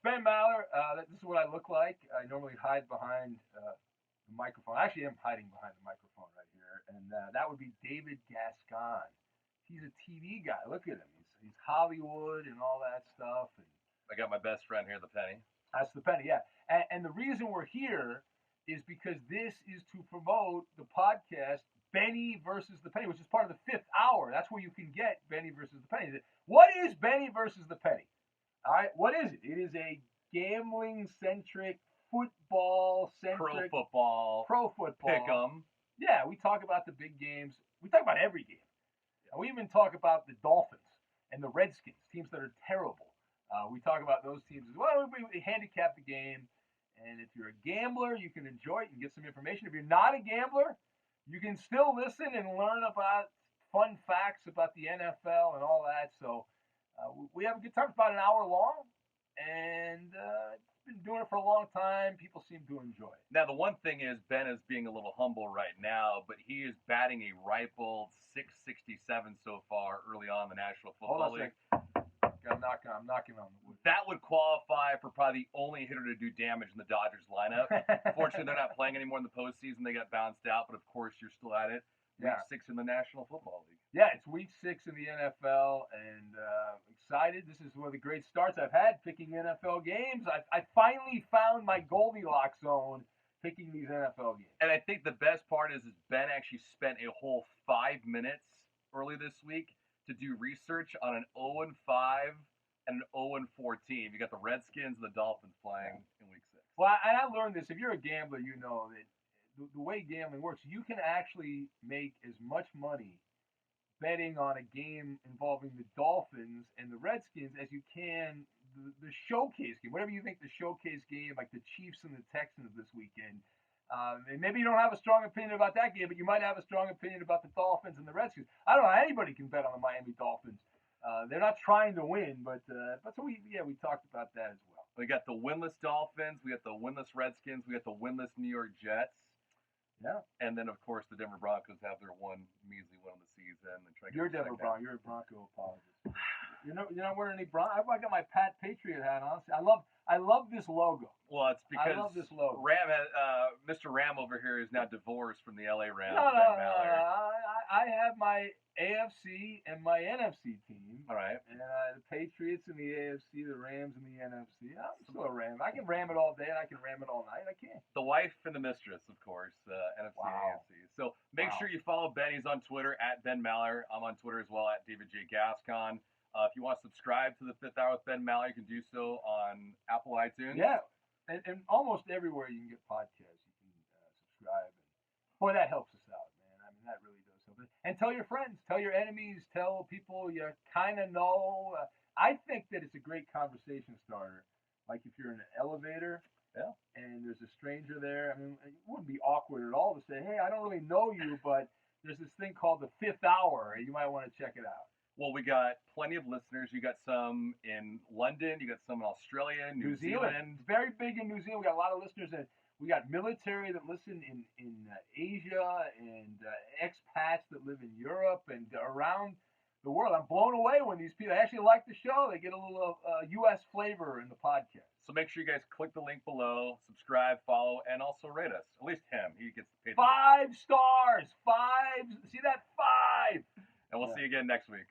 Ben Maller. This is what I look like. I normally hide behind the microphone. Actually, I'm hiding behind the microphone right here, and that would be David Gascon. He's a TV guy. Look at him. He's Hollywood and all that stuff. And I got my best friend here, the Penny. that's the Penny, yeah. And the reason we're here is because this is to promote the podcast Benny versus the Penny, which is part of the Fifth Hour. That's where you can get Benny versus the Penny. What is Benny versus the Penny? All right, what is it? It is a gambling-centric, football-centric, pro football, pick 'em. Yeah, we talk about the big games. We talk about every game. And we even talk about the Dolphins and the Redskins, teams that are terrible. We talk about those teams as well. We handicap the game. And if you're a gambler, you can enjoy it and get some information. If you're not a gambler, you can still listen and learn about fun facts about the NFL and all that. So we have a good time. It's about an hour long. And it's been doing it for a long time. People seem to enjoy it. Now, the one thing is, Ben is being a little humble right now, but he is batting a ripe old .667 so far early on in the National Football League. I'm knocking on the wood. That would qualify for probably the only hitter to do damage in the Dodgers lineup. Fortunately, they're not playing anymore in the postseason. They got bounced out, but of course, you're still at it. Week 6 in the National Football League. Yeah, it's week 6 in the NFL, and excited. This is one of the great starts I've had picking NFL games. I finally found my Goldilocks zone picking these NFL games. And I think the best part is Ben actually spent a whole 5 minutes early this week to do research on an 0-5 and an 0-4 team. You got the Redskins and the Dolphins playing in week 6. Well, and I learned this. If you're a gambler, you know that the way gambling works, you can actually make as much money betting on a game involving the Dolphins and the Redskins as you can the showcase game. Whatever you think the showcase game, like the Chiefs and the Texans this weekend. And maybe you don't have a strong opinion about that game, but you might have a strong opinion about the Dolphins and the Redskins. I don't know. Anybody can bet on the Miami Dolphins. They're not trying to win, but so we talked about that as well. We got the winless Dolphins, we got the winless Redskins, we got the winless New York Jets. Yeah. And then, of course, the Denver Broncos have their one measly win of the season. You're Denver Bronco. You're a Bronco apologist. You're not wearing any Bronco. I got my Pat Patriot hat on. I love this logo. Well, it's because I love this logo. Mr. Ram over here is now divorced from the LA Rams. No. I have my AFC and my NFC team. All right. And the Patriots and the AFC, the Rams and the NFC. I'm still a Ram. I can ram it all day and I can ram it all night. I can. The wife and the mistress, of course, NFC and AFC. So make sure you follow Ben. He's on Twitter at Ben Maller. I'm on Twitter as well at David J. Gascon. If you want to subscribe to the Fifth Hour with Ben Maller, you can do so on Apple iTunes. Yeah, and almost everywhere you can get podcasts, you can subscribe. Boy, that helps us out, man. I mean, that really does help. And tell your friends, tell your enemies, tell people you kind of know. I think that it's a great conversation starter. Like if you're in an elevator, and there's a stranger there. I mean, it wouldn't be awkward at all to say, "Hey, I don't really know you, but there's this thing called the Fifth Hour. You might want to check it out." Well, we got plenty of listeners. You got some in London. You got some in Australia, New Zealand. It's very big in New Zealand. We got a lot of listeners. We got military that listen in Asia and expats that live in Europe and around the world. I'm blown away when these people actually like the show. They get a little U.S. flavor in the podcast. So make sure you guys click the link below, subscribe, follow, and also rate us. At least him. He gets paid. 5 stars. 5. See that? 5. And we'll see you again next week.